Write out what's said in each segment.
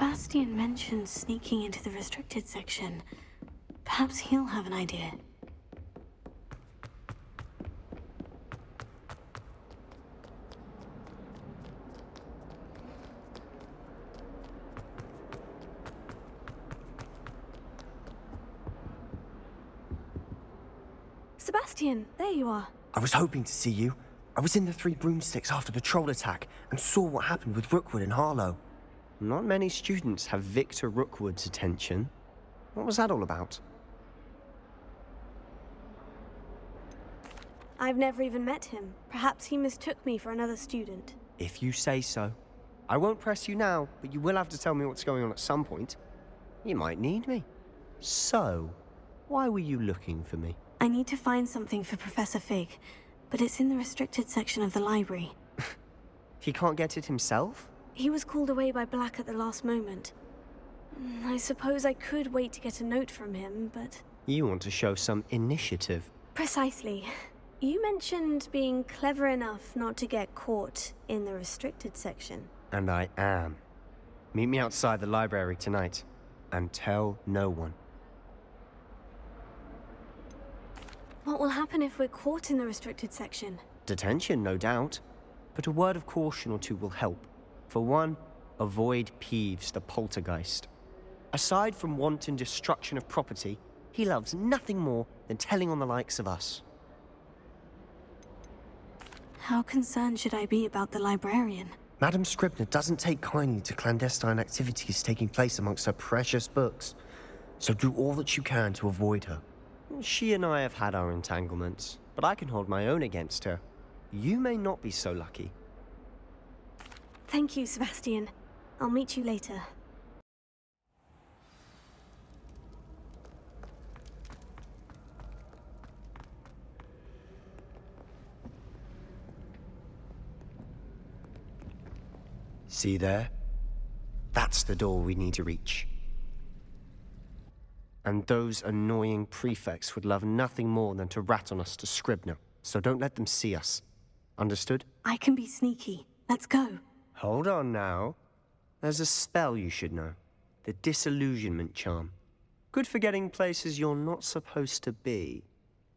Sebastian mentioned sneaking into the restricted section. Perhaps he'll have an idea. Sebastian, there you are. I was hoping to see you. I was in the Three Broomsticks after the troll attack and saw what happened with Rookwood and Harlow. Not many students have Victor Rookwood's attention. What was that all about? I've never even met him. Perhaps he mistook me for another student. If you say so. I won't press you now, but you will have to tell me what's going on at some point. You might need me. So, why were you looking for me? I need to find something for Professor Fig, but it's in the restricted section of the library. He can't get it himself? He was called away by Black at the last moment. I suppose I could wait to get a note from him, but... You want to show some initiative. Precisely. You mentioned being clever enough not to get caught in the restricted section. And I am. Meet me outside the library tonight, and tell no one. What will happen if we're caught in the restricted section? Detention, no doubt. But a word of caution or two will help. For one, avoid Peeves, the poltergeist. Aside from wanton destruction of property, he loves nothing more than telling on the likes of us. How concerned should I be about the librarian? Madam Scribner doesn't take kindly to clandestine activities taking place amongst her precious books, so do all that you can to avoid her. She and I have had our entanglements, but I can hold my own against her. You may not be so lucky. Thank you, Sebastian. I'll meet you later. See there? That's the door we need to reach. And those annoying prefects would love nothing more than to rat on us to Scribner, so don't let them see us. Understood? I can be sneaky. Let's go. Hold on now. There's a spell you should know. The Disillusionment Charm. Good for getting places you're not supposed to be.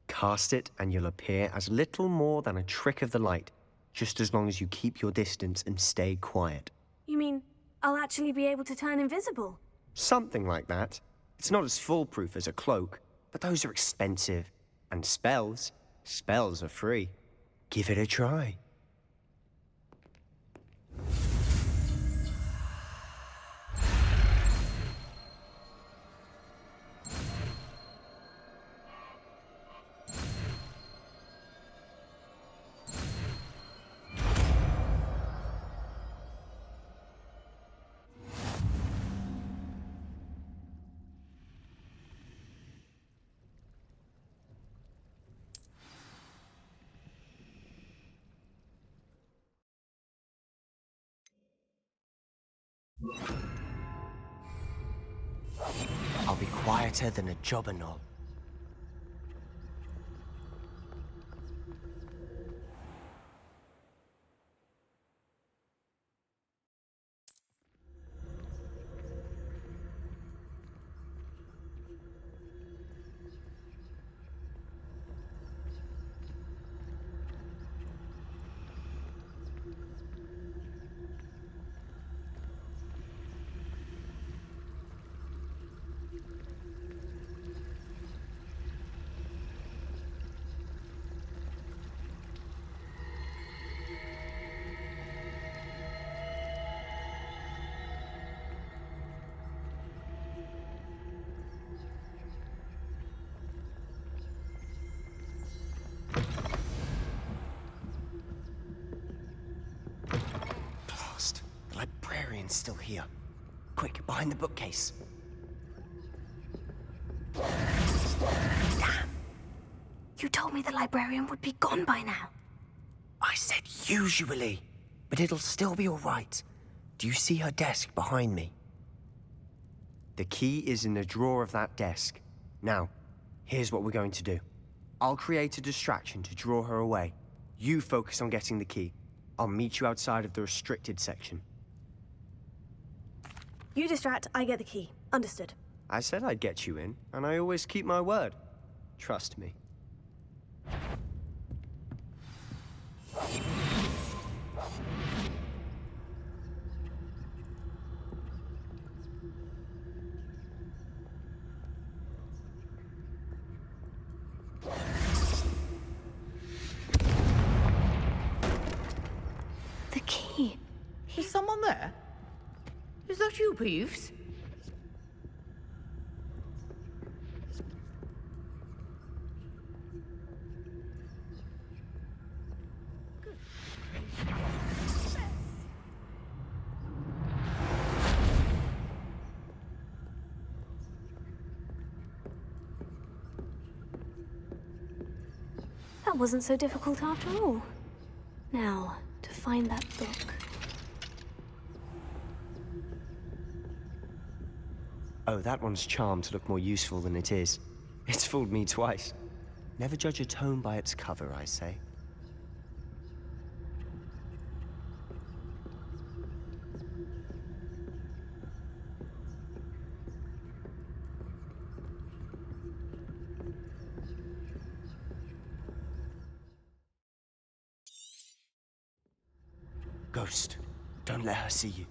Cast it and you'll appear as little more than a trick of the light, just as long as you keep your distance and stay quiet. You mean I'll actually be able to turn invisible? Something like that. It's not as foolproof as a cloak, but those are expensive. And spells are free. Give it a try. I'll be quieter than a jobberknoll. The librarian's still here. Quick, behind the bookcase. Damn. You told me the librarian would be gone by now. I said usually, but it'll still be all right. Do you see her desk behind me? The key is in the drawer of that desk. Now, here's what we're going to do. I'll create a distraction to draw her away. You focus on getting the key. I'll meet you outside of the restricted section. You distract, I get the key. Understood. I said I'd get you in, and I always keep my word. Trust me. The key. Is someone there? Is that you, Peeves? That wasn't so difficult after all. Now, to find that book. Oh, that one's charmed to look more useful than it is. It's fooled me twice. Never judge a tome by its cover, I say. Ghost, don't let her see you.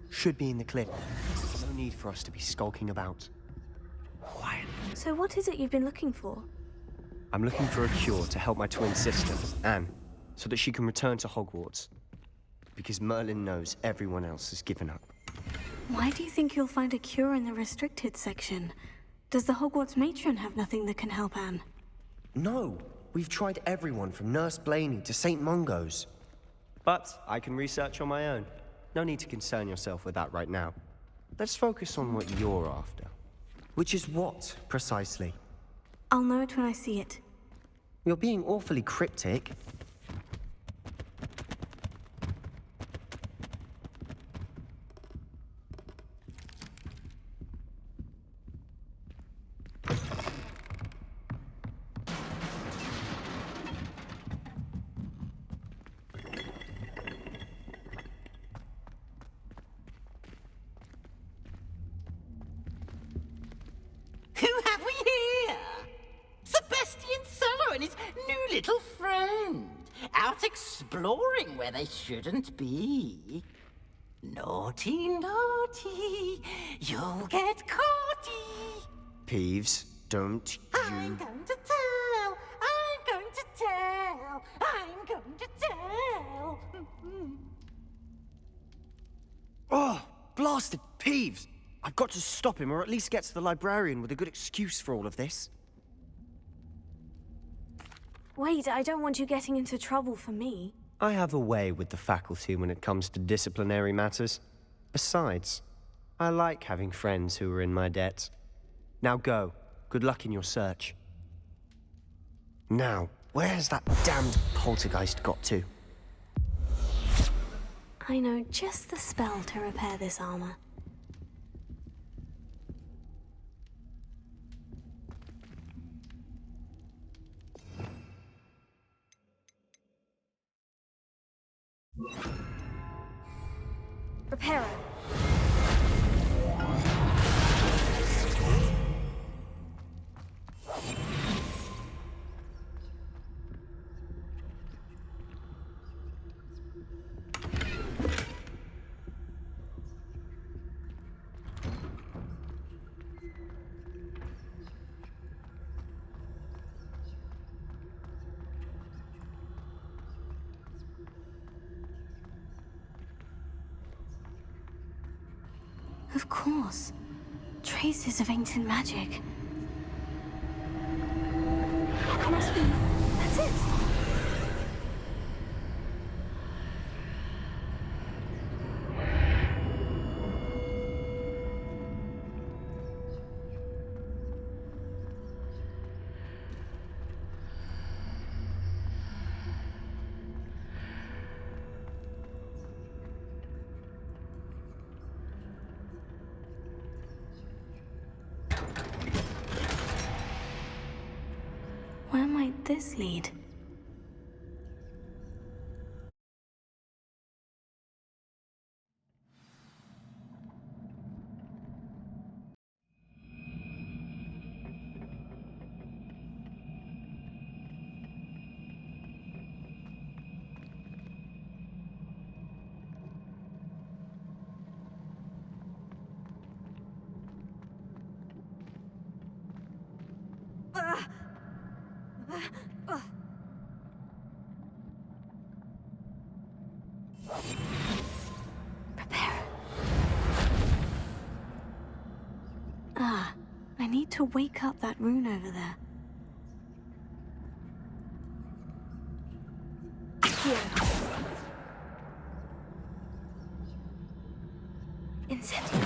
Should be in the clip. No need for us to be skulking about. Quiet. So what is it you've been looking for? I'm looking for a cure to help my twin sister, Anne, so that she can return to Hogwarts. Because Merlin knows everyone else has given up. Why do you think you'll find a cure in the restricted section? Does the Hogwarts matron have nothing that can help Anne? No, we've tried everyone from Nurse Blaney to St. Mungo's. But I can research on my own. No need to concern yourself with that right now. Let's focus on what you're after. Which is what, precisely? I'll know it when I see it. You're being awfully cryptic. Who have we here? Sebastian Cello and his new little friend, out exploring where they shouldn't be. Naughty, naughty, you'll get caughty. Peeves, don't I'm you... going to tell, I'm going to tell, I'm going to tell. Oh, blasted Peeves! I've got to stop him, or at least get to the librarian with a good excuse for all of this. Wait, I don't want you getting into trouble for me. I have a way with the faculty when it comes to disciplinary matters. Besides, I like having friends who are in my debt. Now go. Good luck in your search. Now, where's that damned poltergeist got to? I know just the spell to repair this armor. Reparo. Of course. Traces of ancient magic. That must be... That's it! Where might this lead? Prepare. I need to wake up that rune over there. Here. Incendio.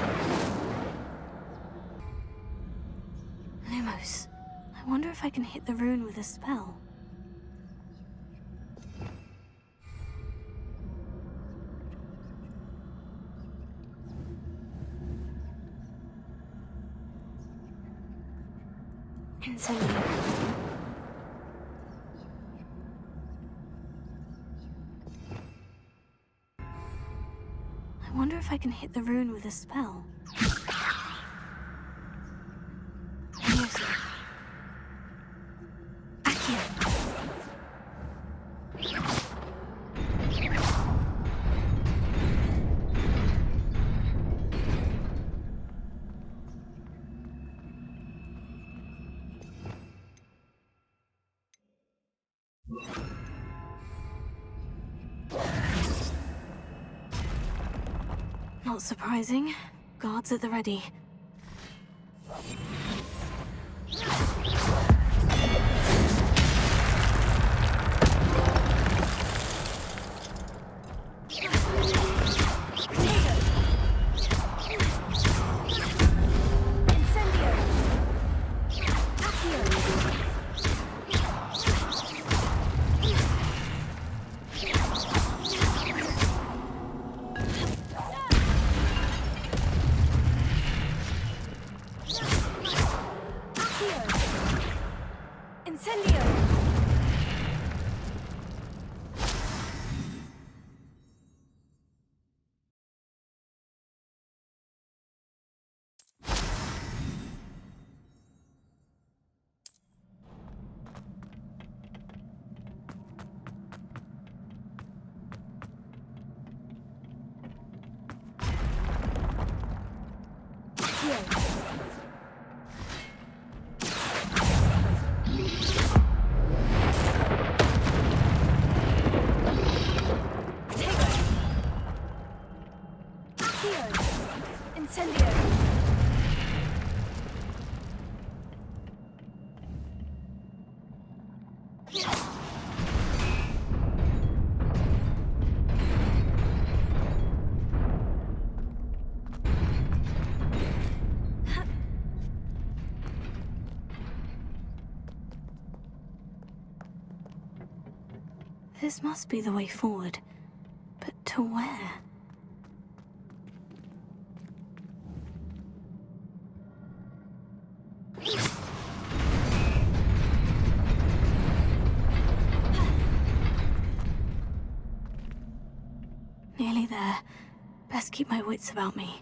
Lumos. I wonder if I can hit the rune with a spell. Incendio. I wonder if I can hit the rune with a spell. Immersive. Accio. Not surprising. Guards at the ready. This must be the way forward. But to where? Nearly there. Best keep my wits about me.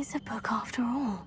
is a book after all.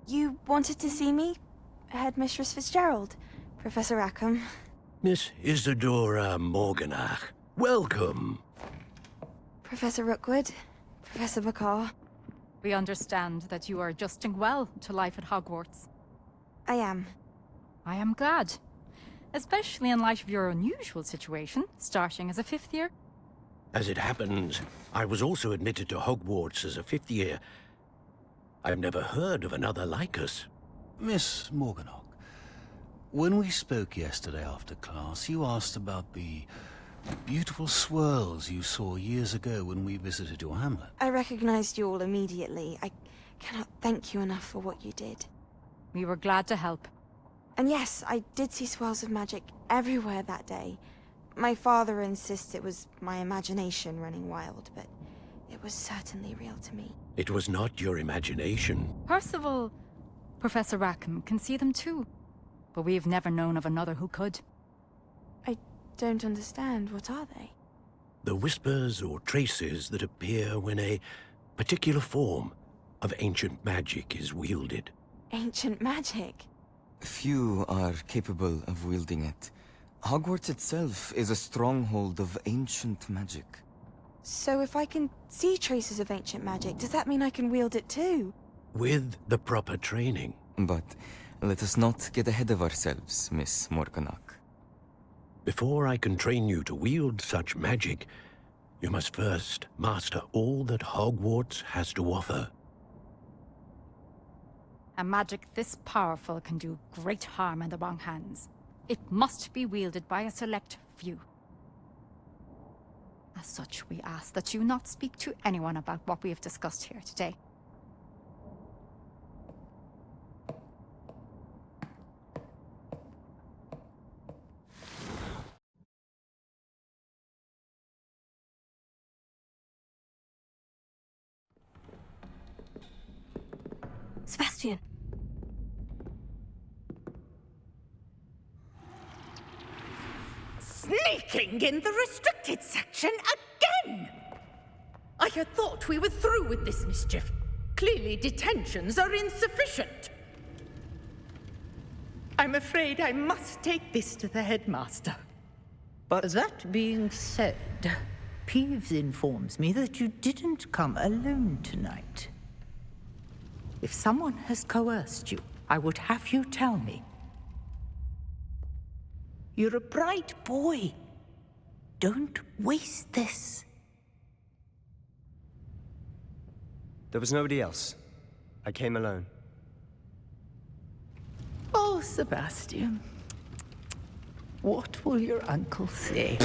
You wanted to see me? Headmistress Fitzgerald, Professor Rackham. Miss Isadora Morganach, welcome. Professor Rookwood, Professor Bakar. We understand that you are adjusting well to life at Hogwarts. I am. I am glad. Especially in light of your unusual situation, starting as a fifth year. As it happens, I was also admitted to Hogwarts as a fifth year. I've never heard of another like us. Miss Morganach, when we spoke yesterday after class, you asked about the beautiful swirls you saw years ago when we visited your hamlet. I recognized you all immediately. I cannot thank you enough for what you did. We were glad to help. And yes, I did see swirls of magic everywhere that day. My father insists it was my imagination running wild, but it was certainly real to me. It was not your imagination. Percival, Professor Rackham can see them too. But we've never known of another who could. I don't understand. What are they? The whispers or traces that appear when a particular form of ancient magic is wielded. Ancient magic? Few are capable of wielding it. Hogwarts itself is a stronghold of ancient magic. So if I can see traces of ancient magic, does that mean I can wield it too? With the proper training. But let us not get ahead of ourselves, Miss Morganach. Before I can train you to wield such magic, you must first master all that Hogwarts has to offer. A magic this powerful can do great harm in the wrong hands. It must be wielded by a select few. As such, we ask that you not speak to anyone about what we have discussed here today. Sebastian. Sneaking in the restricted section again! I had thought we were through with this mischief. Clearly detentions are insufficient. I'm afraid I must take this to the headmaster. But that being said, Peeves informs me that you didn't come alone tonight. If someone has coerced you, I would have you tell me. You're a bright boy. Don't waste this. There was nobody else. I came alone. Oh, Sebastian. What will your uncle say?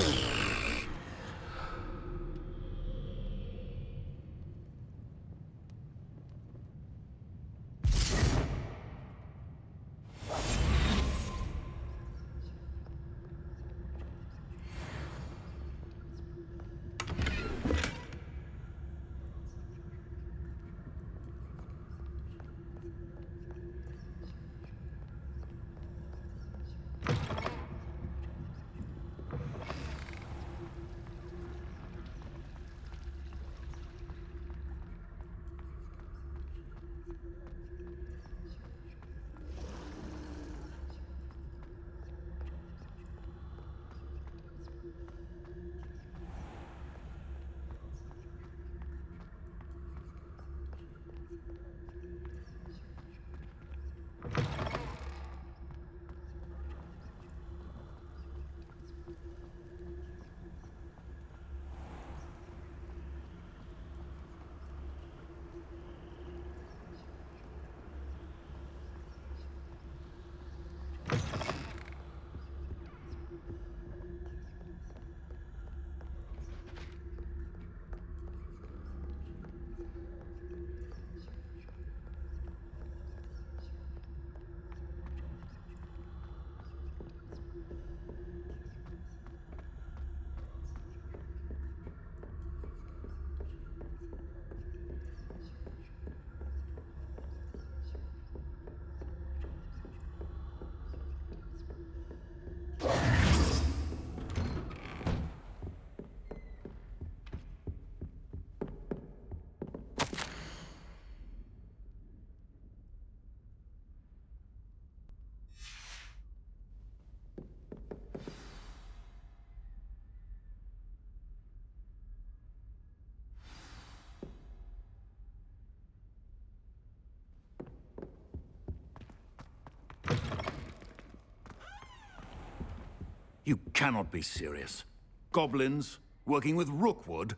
You cannot be serious. Goblins working with Rookwood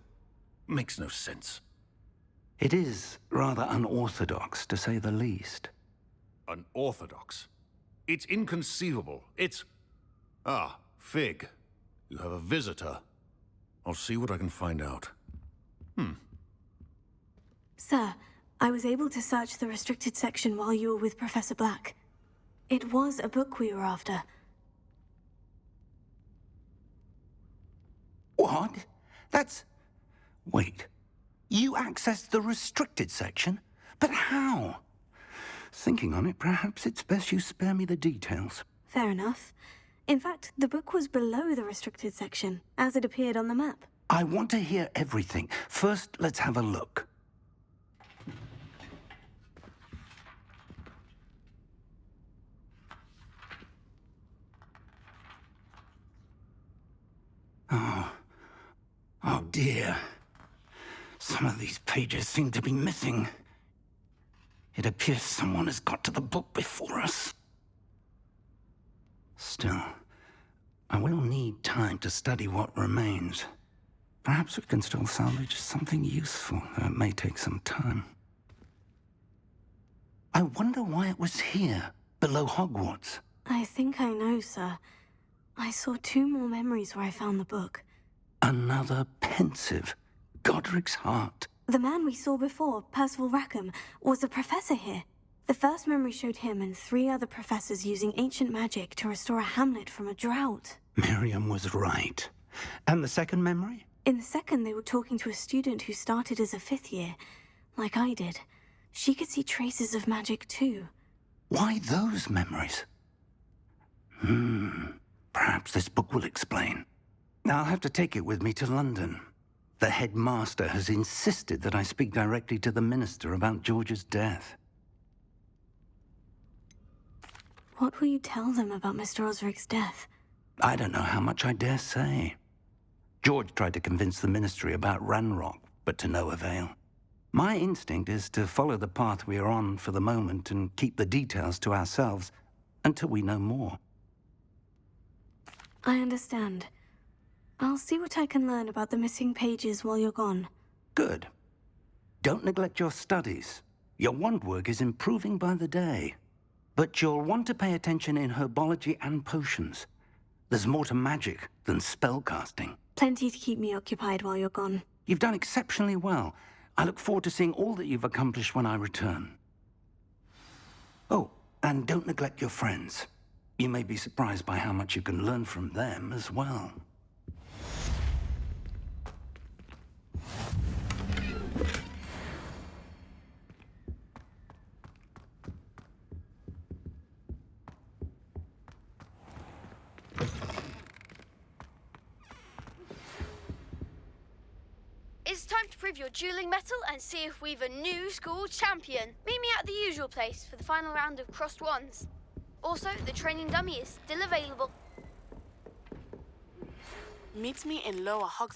makes no sense. It is rather unorthodox, to say the least. Unorthodox? It's inconceivable. It's... Ah, Fig. You have a visitor. I'll see what I can find out. Sir, I was able to search the restricted section while you were with Professor Black. It was a book we were after. What? That's... Wait. You accessed the restricted section? But how? Thinking on it, perhaps it's best you spare me the details. Fair enough. In fact, the book was below the restricted section, as it appeared on the map. I want to hear everything. First, let's have a look. Oh dear. Some of these pages seem to be missing. It appears someone has got to the book before us. Still, I will need time to study what remains. Perhaps we can still salvage something useful, though it may take some time. I wonder why it was here, below Hogwarts. I think I know, sir. I saw 2 more memories where I found the book. Another pensive. Godric's heart. The man we saw before, Percival Rackham, was a professor here. The first memory showed him and 3 other professors using ancient magic to restore a hamlet from a drought. Miriam was right. And the second memory? In the second, they were talking to a student who started as a 5th year, like I did. She could see traces of magic too. Why those memories? Perhaps this book will explain. I'll have to take it with me to London. The headmaster has insisted that I speak directly to the minister about George's death. What will you tell them about Mr. Osric's death? I don't know how much I dare say. George tried to convince the Ministry about Ranrock, but to no avail. My instinct is to follow the path we are on for the moment and keep the details to ourselves until we know more. I understand. I'll see what I can learn about the missing pages while you're gone. Good. Don't neglect your studies. Your wand work is improving by the day. But you'll want to pay attention in herbology and potions. There's more to magic than spellcasting. Plenty to keep me occupied while you're gone. You've done exceptionally well. I look forward to seeing all that you've accomplished when I return. Oh, and don't neglect your friends. You may be surprised by how much you can learn from them as well. It's time to prove your dueling mettle and see if we've a new school champion. Meet me at the usual place for the final round of crossed wands. Also, the training dummy is still available. Meet me in Lower Hogwarts.